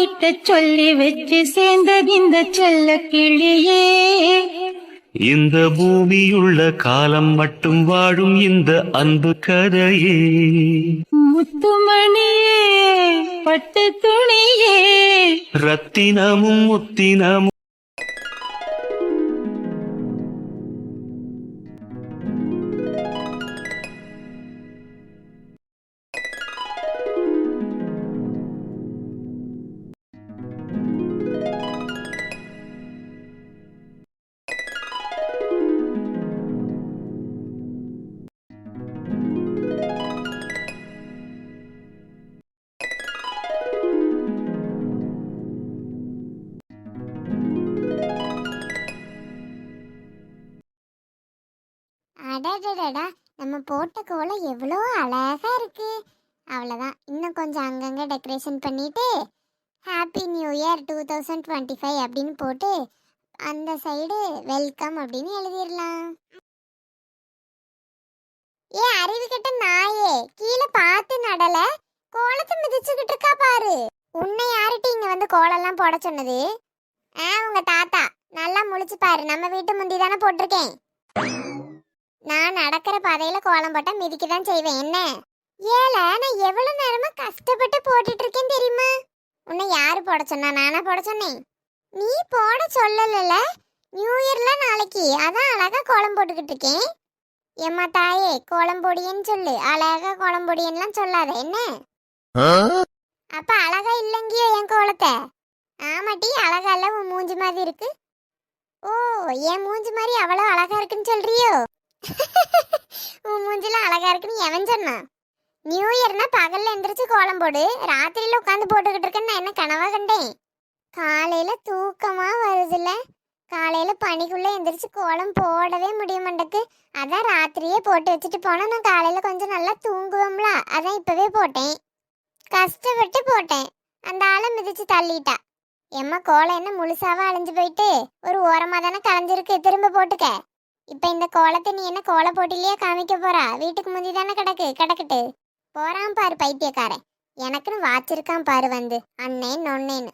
கிட்ட சொல்லி வச்சு சேர்ந்தது இந்த செல்ல கிளியே. இந்த பூமியுள்ள காலம் மட்டும் வாழும் இந்த அன்பு கதையே. முத்துமணியே பட்டு துணியே ரத்தினமும் முத்தினமும். அடடடடா, நம்ம போட்ட கோலம் எவ்வளோ அழகா இருக்கு. அவ்வளோதான், இன்னும் கொஞ்சம் அங்கங்கே டெக்கரேஷன் பண்ணிட்டு ஹாப்பி நியூ இயர் 2025 அப்படின்னு போட்டு அந்த சைடு வெல்கம் அப்படின்னு எழுதிடலாம். ஏ அறிவு கெட்ட நாயே, கீழே பார்த்து நடல, கோலத்தை மிதிச்சுக்கிட்டு இருக்கா பாரு. உன்னை யார்கிட்ட இங்க வந்து கோலம்லாம் போட சொன்னது? உங்க தாத்தா. நல்லா முழிச்சு பாரு, நம்ம வீட்டு முந்தி தானே போட்டிருக்கேன். நான் நடக்கிற பாதையில கோலம் போட்டா மிதிக்க தான் செய்வேன். என்ன ஏல, நான் எவ்வளவு நேரமா கஷ்டப்பட்டு போட்டுட்டு இருக்கேன் தெரியுமா? உன்னை யாரு போட சொன்னா? நானா போட சொன்னேன்? நீ போட சொல்லல. நியூ இயர்ல நாளைக்கு, அதான் அழகா கோலம் போட்டுக்கிட்டு இருக்கேன். எம்மா தாயே, கோலம் பொடியன்னு சொல்லு, அழகா கோலம் பொடியன்லாம் சொல்லாத. என்ன அப்ப அழகா இல்லைங்கியோ என் கோலத்தை? ஆமாட்டி, அழகா இல்ல, உன் மூஞ்சி மாதிரி இருக்கு. ஓ, என் மூஞ்சி மாதிரி அவ்வளோ அழகா இருக்குன்னு சொல்றியோ? உன் மூஞ்சில அழகா இருக்குன்னு எவன் சொன்னா? நியூ இயர்னா பகல்ல எந்திரிச்சு கோலம் போடு, ராத்திரியில உட்காந்து போட்டுக்கிட்டு இருக்கேன்னு நான் என்ன கனவா கண்டேன்? காலையில தூக்கமா வருதுல்ல, காலையில பனிக்குள்ள எந்திரிச்சு கோலம் போடவே முடிய மாட்டேக்கு. அதான் ராத்திரியே போட்டு வச்சுட்டு போனா நான் காலையில கொஞ்சம் நல்லா தூங்குவோம்ல, அதான் இப்பவே போட்டேன். கஷ்டப்பட்டு போட்டேன், அந்த ஆளை மிதிச்சு தள்ளிட்டா. எம்மா, கோலம் என்ன முழுசாவா அழிஞ்சு போயிட்டு ஒரு ஓரமா தானே கலைஞ்சிருக்கு, திரும்ப போட்டுக்க. இப்ப இந்த கோலத்தை நீ என்ன கோல போட்டிலேயே காமிக்க போறா? வீட்டுக்கு முந்தி தானே கிடக்கட்டு. போறான் பாரு பைத்தியக்காரன், எனக்குன்னு வாச்சிருக்கான் பாரு வந்து அண்ணேன் நொன்னேன்னு.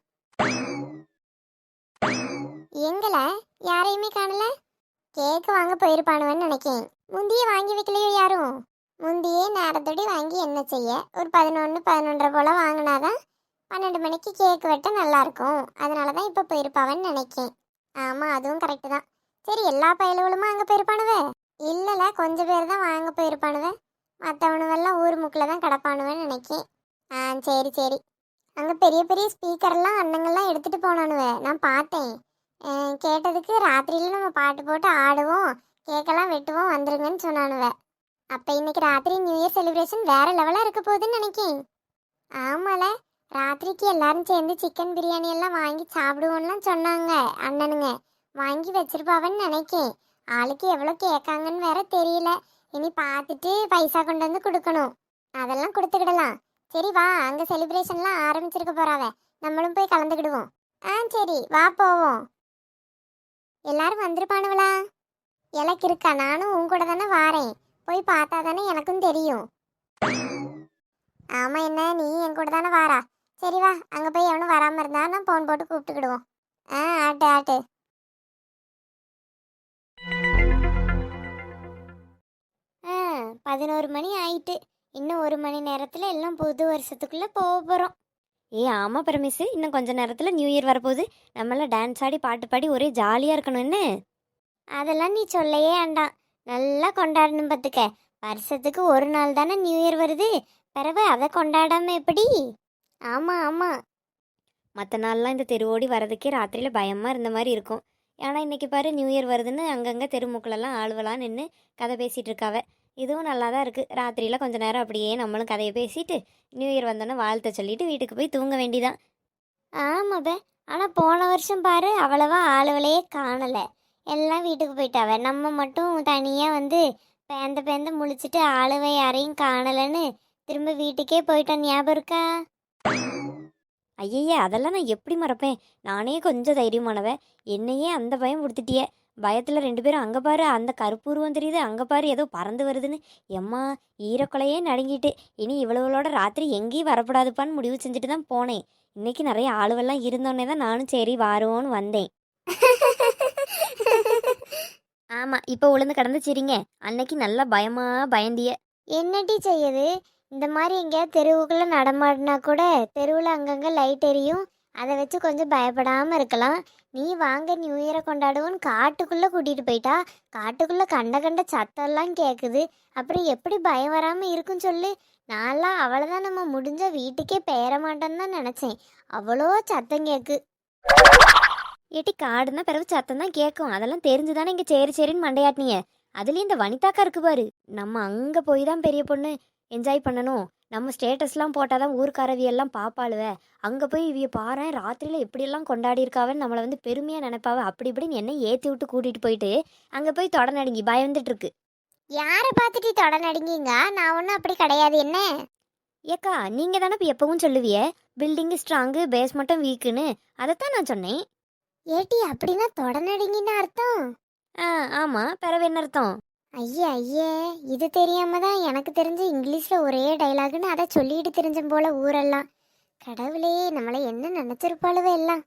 எங்கள யாரையுமே காணல. கேக்கு வாங்க போயிருப்பானுவன்னு நினைக்கேன். முந்தியே வாங்கி வைக்கலையோ யாரும்? முந்தியே நேரத்தோடி வாங்கி என்ன செய்ய, ஒரு 11, 11:30 போல வாங்கினாதான் 12 மணிக்கு கேக்கு வெட்ட நல்லா இருக்கும். அதனாலதான் இப்ப போயிருப்பாவன்னு நினைக்கேன். ஆமா, அதுவும் கரெக்டு தான். சரி, எல்லா பயலுகளுமா அங்கே போயிருப்பானுவ? இல்லைல்ல, கொஞ்சம் பேர் தான் வாங்க போயிருப்பானுவ. மற்றவனுவெல்லாம் ஊர் முக்கில் தான் கிடப்பானுவேன்னு நினைக்கேன். சரி சரி. அங்கே பெரிய பெரிய ஸ்பீக்கர்லாம் அண்ணங்கள்லாம் எடுத்துகிட்டு போனானுவ, நான் பார்த்தேன். கேட்டதுக்கு ராத்திரியில் நம்ம பாட்டு போட்டு ஆடுவோம், கேக்கெல்லாம் வெட்டுவோம், வந்துருங்கன்னு சொன்னானுவ. அப்போ இன்னைக்கு ராத்திரி நியூ இயர் செலிப்ரேஷன் வேற லெவலாக இருக்க போகுதுன்னு நினைக்கேன். ஆமால, ராத்திரிக்கு எல்லாரும் சேர்ந்து சிக்கன் பிரியாணி எல்லாம் வாங்கி சாப்பிடுவோம்லாம் சொன்னாங்க அண்ணனுங்க. வாங்கி வச்சிருப்பாவன்னு நினைக்கேன். ஆளுக்கு எவ்வளோ கேட்காங்கன்னு வேற தெரியல. இனி பார்த்துட்டு பைசா கொண்டு வந்து கொடுக்கணும். அதெல்லாம் கொடுத்துக்கிடலாம். சரி வா, அங்கே செலிப்ரேஷன்லாம் ஆரம்பிச்சிருக்க போறாவ, நம்மளும் போய் கலந்துக்கிடுவோம். சரி வா போவோம். எல்லாரும் வந்திருப்பானுவலா? எனக்கு இருக்கா, நானும் உன் கூட தானே வாரேன். போய் பார்த்தா தானே எனக்கும் தெரியும். ஆமா, என்ன நீ என் கூட தானே வாரா? சரி வா, அங்கே போய் எவனும் வராமல் இருந்தா நான் ஃபோன் போட்டு கூப்பிட்டுக்கிடுவோம். ஆட்டு ஆட்டு. 11 மணி ஆயிட்டு. இன்னும் 1 மணி நேரத்தில் எல்லாம் புது வருஷத்துக்குள்ளே போக போகிறோம். ஆமாம் பரமேசு, இன்னும் கொஞ்ச நேரத்தில் நியூ இயர் வரப்போகுது. நம்மளாம் டான்ஸ் ஆடி பாட்டு பாடி ஒரே ஜாலியாக இருக்கணும். என்ன அதெல்லாம் நீ சொல்லையே வேண்டாம், நல்லா கொண்டாடணும் பார்த்துக்க. வருஷத்துக்கு ஒரு நாள் தானே நியூ இயர் வருது, பிறகு அதை கொண்டாடாமல் எப்படி? ஆமாம் ஆமாம். மற்ற நாள்லாம் இந்த தெருவோடி வரதுக்கே ராத்திரியில் பயமாக இருந்த மாதிரி இருக்கும். ஆனால் இன்றைக்கி பாரு, நியூ இயர் வருதுன்னு அங்கங்கே தெருமுக்கிலெல்லாம் ஆளுவலாம் நின்று கதை பேசிகிட்டு இருக்காவ. இதுவும் நல்லா தான் இருக்குது. ராத்திரியில் கொஞ்சம் நேரம் அப்படியே நம்மளும் கதையை பேசிட்டு நியூ இயர் வந்தோன்னே வாழ்த்த சொல்லிட்டு வீட்டுக்கு போய் தூங்க வேண்டிதான். ஆமாப்ப, ஆனால் போன வருஷம் பாரு, அவ்வளவா ஆளுவலையே காணலை, எல்லாம் வீட்டுக்கு போயிட்டாவ. நம்ம மட்டும் தனியாக வந்து பேந்த முழிச்சிட்டு ஆளுவை யாரையும் காணலைன்னு திரும்ப வீட்டுக்கே போயிட்டோம். ஞாபகம் இருக்கா? ஐயய்யா, அதெல்லாம் நான் எப்படி மறப்பேன்? நானே கொஞ்சம் தைரியமானவ, என்னையே அந்த பயம் கொடுத்துட்டிய. பயத்தில் 2 பேரும் அங்கே பாரு அந்த கருப்பூர்வம் தெரியுது, அங்கே பாரு ஏதோ பறந்து வருதுன்னு எம்மா ஈரக்குலையே நடுங்கிட்டு. இனி இவ்வளவுகளோட ராத்திரி எங்கேயும் வரப்படாதுப்பான்னு முடிவு செஞ்சுட்டு தான் போனேன். இன்னைக்கு நிறைய ஆளுவெல்லாம் இருந்தோன்னே தான் நானும் சரி வாரோன்னு வந்தேன். ஆமா, இப்போ உளுந்து கடந்து சிரிங்க. அன்னைக்கு நல்லா பயமா பயந்திய. என்னடி செய்யுது? இந்த மாதிரி எங்கேயாவது தெருவுக்குள்ள நடமாடினா கூட தெருவில் அங்கங்கே லைட் எரியும். அதை வச்சு கொஞ்சம் பயப்படாமல் இருக்கலாம். நீ வாங்க நியூ இயரை கொண்டாடுவோன்னு காட்டுக்குள்ளே கூட்டிகிட்டு போயிட்டா. காட்டுக்குள்ளே கண்ட கண்ட சத்தம்லாம் கேட்குது. அப்புறம் எப்படி பயம் வராமல் இருக்குன்னு சொல்லு. நான்லாம் அவ்வளோதான், நம்ம முடிஞ்ச வீட்டுக்கே பெயர மாட்டேன்னு தான் நினச்சேன். அவ்வளோ சத்தம் கேட்கு. ஏட்டி காடுன்னா பிறகு சத்தம் தான் கேட்கும். அதெல்லாம் தெரிஞ்சுதானே இங்கே சரி சரின்னு மண்டையாட்டினிய. அதுலேயும் இந்த வனிதாக்கா இருக்கு பாரு. நம்ம அங்கே போய் தான் பெரிய பொண்ணு என்ஜாய் பண்ணணும். நம்ம ஸ்டேட்டஸ்லாம் போட்டால் தான் ஊருக்காரவியெல்லாம் பாப்பாளுவ. அங்கே போய் இவிய பாரு ராத்திரியில் எப்படியெல்லாம் கொண்டாடி இருக்காவன்னு நம்மளை வந்து பெருமையாக நினைப்பாவ. அப்படி இப்படின்னு என்ன ஏற்றி விட்டு கூட்டிகிட்டு போயிட்டு அங்கே போய் தொட நடுங்கி பயந்துட்டு இருக்கு. யாரை பார்த்துட்டு தொட நடுங்கிங்க? நான் ஒன்றும் அப்படி கிடையாது. என்ன ஏக்கா நீங்கள் தானே இப்போ எப்பவும் சொல்லுவிய பில்டிங்கு ஸ்ட்ராங்கு பேஸ் மட்டும் வீக்குன்னு. அதைத்தான் நான் சொன்னேன். ஏட்டி, அப்படின்னா தொட நடுங்கின்னு அர்த்தம்? ஆமாம், பிறவு என்ன அர்த்தம்? ஐயே ஐயே, இது தெரியாம தான் எனக்கு தெரிஞ்ச இங்கிலீஷில் ஒரே டைலாக்னு அதை சொல்லிட்டு தெரிஞ்ச போல ஊரெல்லாம். கடவுளே, நம்மளை என்ன நினச்சிருப்பாளுவ எல்லாம்.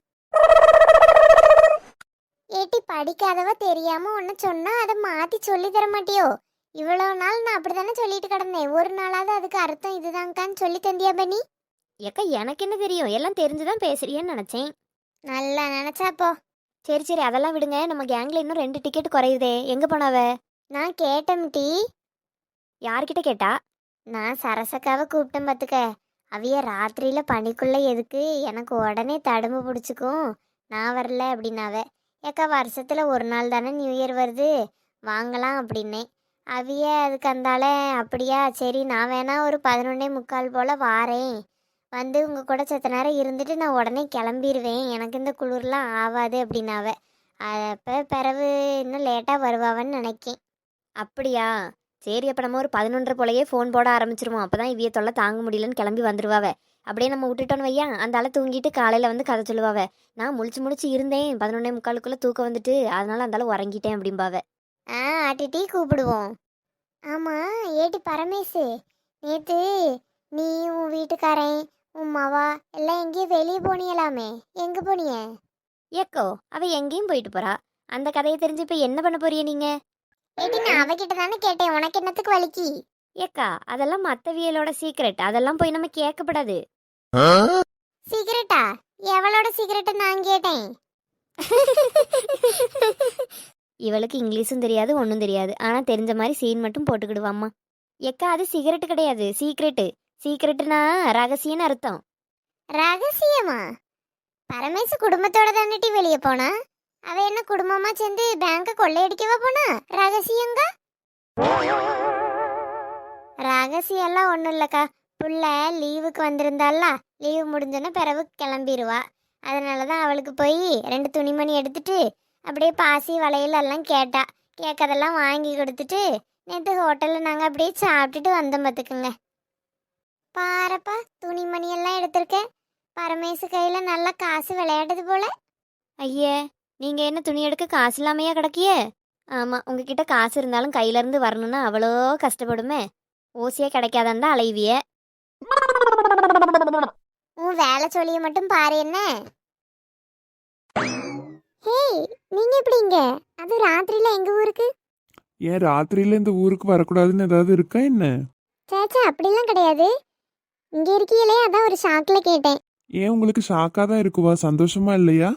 ஏட்டி, படிக்காதவ தெரியாம ஒன்று சொன்னா அதை மாற்றி சொல்லி தர மாட்டியோ? இவ்வளோ நாள் நான் அப்படி தானே சொல்லிட்டு கிடந்தேன். ஒரு நாளாவது அதுக்கு அர்த்தம் இதுதான்க்கான்னு சொல்லி தந்தியா பண்ணி? ஏக்கா எனக்கு என்ன தெரியும், எல்லாம் தெரிஞ்சுதான் பேசுறியேன்னு நினச்சேன். நல்லா நினச்சாப்போ. சரி சரி, அதெல்லாம் விடுங்க. நம்ம கேங்கில் இன்னும் 2 டிக்கெட் குறையுதே, எங்கே போனாவ? நான் கேட்டேன் டீ. யார்கிட்ட கேட்டா? நான் சரசக்காவை கூப்பிட்டேன் பார்த்துக்க. அவிய ராத்திரியில் பனிக்குள்ளே எதுக்கு, எனக்கு உடனே தடுமை பிடிச்சிக்கும், நான் வரல அப்படின்னாவ. ஏக்கா, வருஷத்தில் ஒரு நாள் தானே நியூ இயர் வருது, வாங்கலாம் அப்படின்னேன். அவிய அதுக்கு அந்தால அப்படியா, சரி நான் வேணா ஒரு 11:45 போல் வாரேன், வந்து உங்கள் கூட செத்த நேரம் இருந்துட்டு நான் உடனே கிளம்பிடுவேன், எனக்கு இந்த குளிர்லாம் ஆகாது அப்படின்னாவ. அப்போ பிறவு இன்னும் லேட்டாக வருவாவன்னு நினைக்கேன். அப்படியா, சரி. அப்போ நம்ம ஒரு 11:30 போலயே ஃபோன் போட ஆரம்பிச்சிருவோம். அப்போ தான் இவிய தொல்லை தாங்க முடியலன்னு கிளம்பி வந்துடுவாவ. அப்படியே நம்ம விட்டுட்டோன்னு வையா, அந்த ஆளை தூங்கிட்டு காலையில் வந்து கதை சொல்லுவாவ. நான் முழிச்சு இருந்தேன், 11:45 தூக்கம் வந்துட்டு, அதனால அந்த ஆளை உறங்கிட்டேன் அப்படிம்பாவ. ஆட்டிட்டி கூப்பிடுவோம். ஆமாம் ஏட்டி பரமேசு, நேற்று நீ உன் வீட்டுக்காரன் உன் மாவா எல்லாம் எங்கேயும் வெளியே போனியலாமே, எங்கே போனிய? ஏக்கோ, அவ எங்கேயும் போயிட்டு போறா. அந்த கதையை தெரிஞ்சு இப்போ என்ன பண்ண போறிய நீங்க? ஏட்டி, நான் அவகிட்ட தானே கேட்டேன், உனக்கு என்னத்துக்கு வலிக்கு? ஏக்கா, அதெல்லாம் மற்றவியலோட சீக்ரெட், அதெல்லாம் போய் நம்ம கேட்கப்படாது. சீக்கிரட்டா? எவளோட சீக்கிரட்டை நான் கேட்டேன்? இவளுக்கு இங்கிலீஷும் தெரியாது ஒன்றும் தெரியாது, ஆனால் தெரிஞ்ச மாதிரி சீன் மட்டும் போட்டுக்கிடுவாம்மா. ஏக்கா, அது சிகரெட்டு கிடையாது, சீக்ரெட்டு. சீக்ரெட்டுனா ரகசியன்னு அர்த்தம். ரகசியமா? பரமேசு குடும்பத்தோட தானே வெளியே போனா? அவ என்ன குடும்பமா சேர்ந்து பேங்க கொள்ளையடிக்கவா போனா? ரகசியங்க? ரகசியம்லாம் ஒன்றும் இல்லைக்கா. புள்ள லீவுக்கு வந்திருந்தால, லீவு முடிஞ்சோன்னா பிறகு கிளம்பிடுவா. அதனால தான் அவளுக்கு போய் 2 துணிமணி எடுத்துட்டு அப்படியே பாசி வளையல் எல்லாம் கேட்டா. கேட்கறதெல்லாம் வாங்கி கொடுத்துட்டு நேற்று ஹோட்டலில் நாங்கள் அப்படியே சாப்பிட்டுட்டு வந்தோம் பார்த்துக்குங்க. பாரப்பா, துணிமணி எல்லாம் எடுத்திருக்கேன். பரமேசு கையில் நல்லா காசு விளையாடுது போல. ஐயே, நீங்கள் என்ன துணி எடுக்க காசு இல்லாமையா கிடக்கியே? ஆமாம், உங்ககிட்ட காசு இருந்தாலும் கையிலேருந்து வரணும்னா அவ்வளோ கஷ்டப்படுமே. ஓசியாக கிடைக்காதான் தான் அலைவிய. உன் வேலை சொல்லிய மட்டும் பாரு என்ன. ஹேய், நீங்க எப்படிங்க? அது ராத்திரியில எங்க ஊருக்கு? ஏன் ராத்திரியில இந்த ஊருக்கு வரக்கூடாதுன்னு ஏதாவது இருக்கா என்ன? சேச்சா, அப்படிலாம் கிடையாது. இங்க இருக்கீங்களே, அதான் ஒரு ஷாக்ல கேட்டேன். ஏன் உங்களுக்கு ஷாக்காக தான் இருக்குவா, சந்தோஷமா இல்லையா?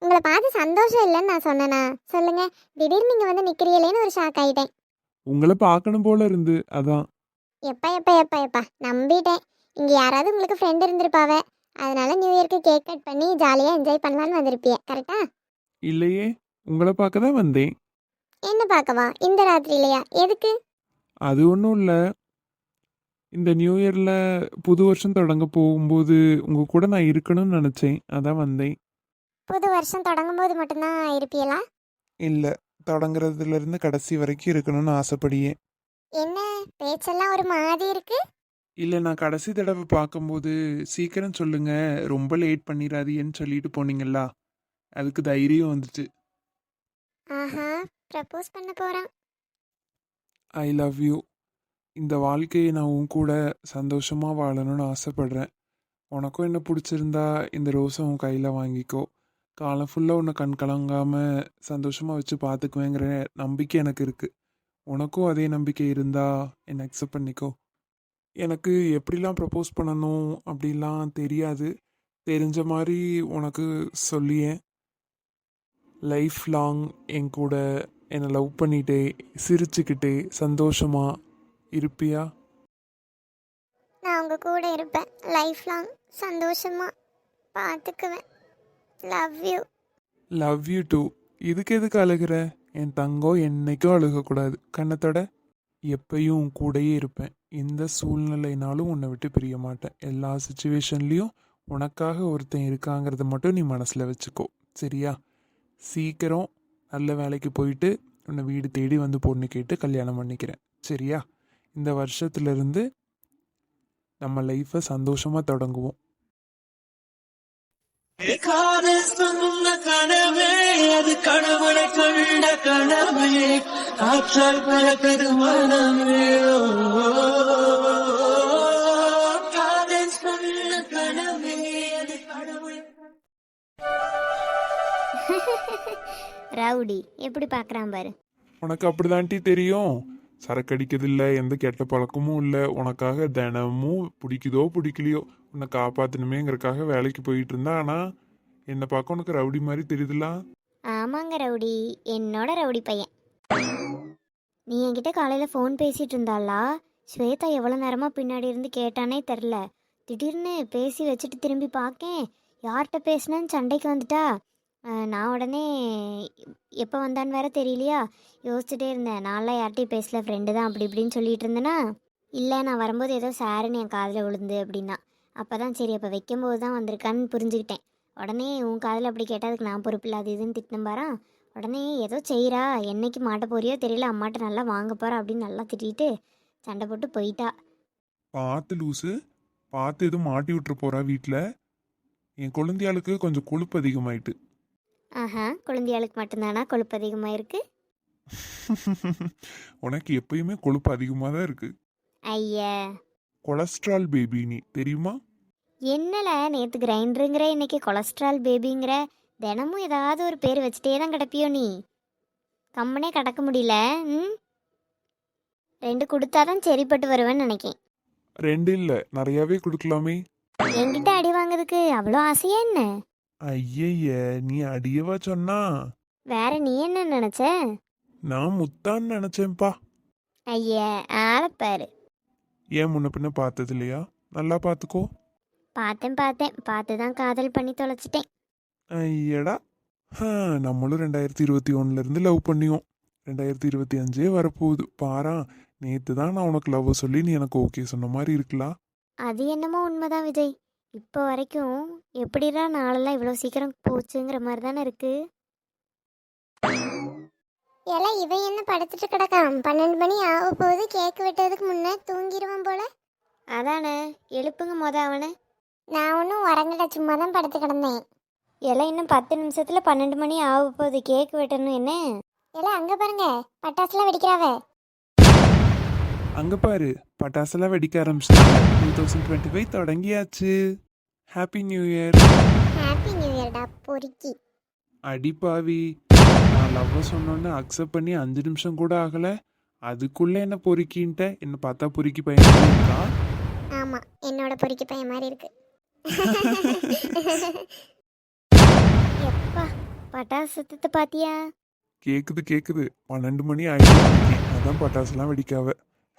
உங்களை பார்த்து சந்தோஷம் இல்லைன்னு நான் சொன்னேனா? சொல்லுங்க, திடீர்னு நீங்க வந்து நிக்கிறீங்களேன்னு ஒரு ஷாக் ஆயிட்டேன். உங்களை பார்க்கணும் போல இருந்து, அதான். எப்பா எப்பா எப்பா எப்பா, நம்பிட்டேன். இங்க யாராவது உங்களுக்கு ஃப்ரெண்ட் இருந்திருப்பாவ, அதனால நியூ இயர்க்கு கேக் கட் பண்ணி ஜாலியா என்ஜாய் பண்ணலான்னு வந்திருப்பிய, கரெக்டா? இல்லையே, உங்களை பார்க்க தான் வந்தேன். என்ன பார்க்கவா? இந்த ராத்திரிலையா? எதுக்கு? அது ஒன்றும் இல்லை, இந்த நியூ இயரில் புது வருஷம் தொடங்க போகும்போது உங்கள் கூட நான் இருக்கணும்னு நினச்சேன், அதான் வந்தேன். புது வருஷம் தொடங்கும் போது மட்டும்தான் இருப்பீங்களா? இல்லை, தொடங்குறதுலேருந்து கடைசி வரைக்கும் இருக்கணும்னு ஆசைப்படியே. என்ன பேச்செல்லாம் ஒரு மாதிரி இருக்கு? இல்லை, நான் கடைசி தடவை பார்க்கும்போது சீக்கிரம் சொல்லுங்க, ரொம்ப லேட் பண்ணிடாதீன்னு சொல்லிட்டு போனீங்களா, அதுக்கு தைரியம் வந்துச்சு. ஆஹா, ப்ரப்போஸ் பண்ண போறான். I love you. இந்த வாழ்க்கையை நான் உன் கூட சந்தோஷமாக வாழணும்னு ஆசைப்படுறேன். உனக்கும் என்ன பிடிச்சிருந்தா இந்த ரோஸை உன் கையில் வாங்கிக்கோ. காலம் ஃபுல்லாக உன்னை கண் கலங்காமல் சந்தோஷமாக வச்சு பார்த்துக்குவேங்கிற நம்பிக்கை எனக்கு இருக்குது. உனக்கும் அதே நம்பிக்கை இருந்தால் என்னை அக்செப்ட் பண்ணிக்கோ. எனக்கு எப்படிலாம் ப்ரப்போஸ் பண்ணணும் அப்படிலாம் தெரியாது. தெரிஞ்ச மாதிரி உனக்கு சொல்லியேன். லைஃப் லாங் என் கூட என்னை லவ் பண்ணிட்டே சிரிச்சுக்கிட்டே சந்தோஷமாக இருப்பியா? நான் உங்க கூட இருப்பேன். லைஃப் லாங் சந்தோஷமா பார்த்துக்குவேன். Love you. Love you too. இதுக்கு எதுக்கு அழுகிற? என் தங்கம் என்னைக்கும் அழுகக்கூடாது. கண்ணத்தோட எப்பயும் உன் கூடயே இருப்பேன். எந்த சூழ்நிலைனாலும் உன்னை விட்டு பிரிய மாட்டேன். எல்லா சுச்சுவேஷன்லேயும் உனக்காக ஒருத்தன் இருக்காங்கிறத மட்டும் நீ மனசில் வச்சுக்கோ. சரியா? சீக்கிரம் நல்ல வேலைக்கு போயிட்டு உன்னை வீடு தேடி வந்து பொண்ணு கேட்டு கல்யாணம் பண்ணிக்கிறேன். சரியா? இந்த வருஷத்துலேருந்து நம்ம லைஃப்பை சந்தோஷமாக தொடங்குவோம். காதல் சொன்ன கனவே அது கடவுளை கண்ட கனவே காற்றால் பறக்குது மனமே. காதல் சொன்ன கனவே அது கடவுளை. ரவுடி எப்படி பார்க்குறான் பாரு. உனக்கு அப்படிதான்ட்டி தெரியும். சரக்கு அடிக்கிறதில்ல, எந்த கெட்ட பழக்கமும் இல்லை. உனக்காக தினமும் பிடிக்குதோ பிடிக்கலையோ உன்னை காப்பாற்றணுமேங்கிறக்காக வேலைக்கு போயிட்டு இருந்தா. ஆனால் என்னை பார்க்க உனக்கு ரவுடி மாதிரி தெரியுதுல? ஆமாங்க ரவுடி, என்னோட ரவுடி பையன். நீ என்கிட்ட காலையில் ஃபோன் பேசிகிட்டு இருந்தாளா? ஸ்வேதா எவ்வளோ நேரமாக பின்னாடி இருந்து கேட்டானே தெரில. திடீர்னு பேசி வச்சுட்டு திரும்பி பார்க்கேன், யார்கிட்ட பேசினேன்னு சண்டைக்கு வந்துட்டா. நான் உடனே எப்போ வந்தான்னு வேற தெரியலையா, யோசிச்சுட்டே இருந்தேன். நான்லாம் யார்கிட்டையும் பேசல, ஃப்ரெண்டு தான் அப்படி இப்படின்னு சொல்லிட்டு இருந்தேனா. இல்லை, நான் வரும்போது ஏதோ சாருன்னு என் காதில் விழுந்து அப்படின்னா. அப்போ தான் சரி, அப்போ வைக்கும்போது தான் வந்திருக்கான்னு புரிஞ்சுக்கிட்டேன். உடனே உன் காதில் அப்படி கேட்டதுக்கு நான் பொறுப்பு இல்லை அது இதுன்னு திட்டினம் பாரா. உடனே ஏதோ செய்கிறா, என்னைக்கு மாட்ட போறியோ தெரியல, அம்மாட்ட நல்லா வாங்க போகிறா அப்படின்னு நல்லா திட்டிட்டு சண்டை போட்டு போயிட்டா. பார்த்து லூஸு, பார்த்து எதுவும் மாட்டி விட்டுற போகிறா வீட்டில். என் குழந்தையாளுக்கு கொஞ்சம் கொழுப்பு அதிகமாயிட்டு. ஆஹா, குழந்தையாளுக்கு மட்டும்தானா கொழுப்பு அதிகமாக இருக்குது? உனக்கு எப்பயுமே கொழுப்பு அதிகமாக தான் இருக்கு. ஐயா, கொலஸ்ட்ரால் பேபி நீ தெரியுமா? என்னல நேற்று கிரைண்டருங்கிற இன்னைக்கு கொலஸ்ட்ரால் பேபிங்கிற, தினமும் ஏதாவது ஒரு பேர் வச்சுட்டே தான் கிடப்பியோ நீ. கம்மனே கடக்க முடியல. ம், 2 கொடுத்தாதான் சரிப்பட்டு வருவேன்னு நினைக்கேன். 2 இல்லை, நிறையாவே கொடுக்கலாமே. என்கிட்ட அடி வாங்குறதுக்கு அவ்வளோ ஆசையா என்ன? ஐயய்ய, நீ அடியவா சொன்னா? வேற நீ என்ன நினச்ச? நான் முத்தான்னு நினச்சேன்ப்பா. ஐயா, ஆளப்பாரு. ஏன் முன்ன பின்ன பார்த்தது இல்லையா? நல்லா பார்த்துக்கோ. பார்த்தேன் பார்த்து தான் காதல் பண்ணி தொலைச்சிட்டேன். ஐயடா, நம்மளும் 2021 லவ் பண்ணியோம். 2025 வரப்போகுது பாரா. நேற்று தான் நான் உனக்கு லவ் சொல்லி நீ எனக்கு ஓகே சொன்ன மாதிரி இருக்கலாம். அது என்னமோ உண்மைதான் விஜய். இப்போ வரைக்கும் எப்படிடா நாளெல்லாம் இவ்வளோ சீக்கிரம் போச்சுங்கிற மாதிரி தானே இருக்கு. எல்லாம் இவன் என்ன படுத்துட்டு கிடக்கான்? 12 மணி ஆக போகுது. கேக்கு வெட்டுறதுக்கு முன்னே தூங்கிடுவான் போல. அதானே, எழுப்புங்க அவனை. நான் ஒன்றும் உறங்கட, சும்மா தான் படுத்து கிடந்தேன். எல்லாம் இன்னும் 10 நிமிஷத்தில் 12 மணி ஆக போகுது. கேக்கு வெட்டணும் என்ன? எல்லாம் அங்கே பாருங்க, பட்டாசுலாம் வெடிக்கிறாவே. அங்க பாரு, பட்டாசெல்லாம் வெடிக்க ஆரம்பிச்சிட்டாங்க. 2025 தொடங்கியாச்சு. Happy new year. Happy new இயர்டா பொறுக்கி. அடிப்பாவி, நான் லவ் சொன்னோன்னு அக்செப்ட் பண்ணி 5 நிமிஷம் கூட ஆகல, அதுக்குள்ள என்ன பொறுக்கின்ட்ட? என்ன பார்த்தா பொறுக்கி பையன் இருக்கா? ஆமா, என்னோட பொறுக்கி பையன் மாதிரி இருக்கு. எப்பா, பட்டாசு சத்தத்தை பாத்தியா? கேக்குது. 12 மணி ஆயிடுச்சு. அதான் பட்டாசுலாம் வெடிக்காவ.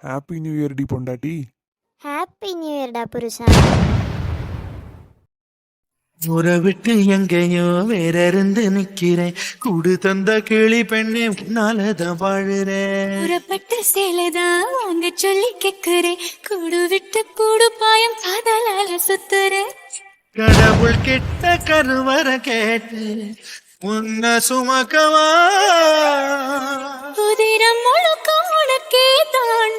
ஹாப்பி நியூ இயர் டி பொண்டாட்டி. ஹாப்பி நியூ இயர்டா புருஷா. ஊரை விட்டு எங்கேயோ வேற இருந்து நிக்கிறேன், கூடு தந்த கிளி பெண்ணே உன்னாலதான் வாழுறேன். புறப்பட்ட சேலைதான் வாங்க சொல்லி கேக்குறேன், கூடு விட்டு கூடு பாயம் காதலால சுத்துறேன். கடவுள் கிட்ட கருவற கேட்டு உன்னை சுமக்கவா, உதிரம் முழுக்க உனக்கே தான்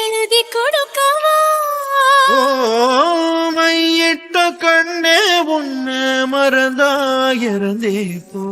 எழுதி கொடுக்கவா. ஓ மையிட்ட கண்ணே உன்னை மறந்தா இறந்தே போ.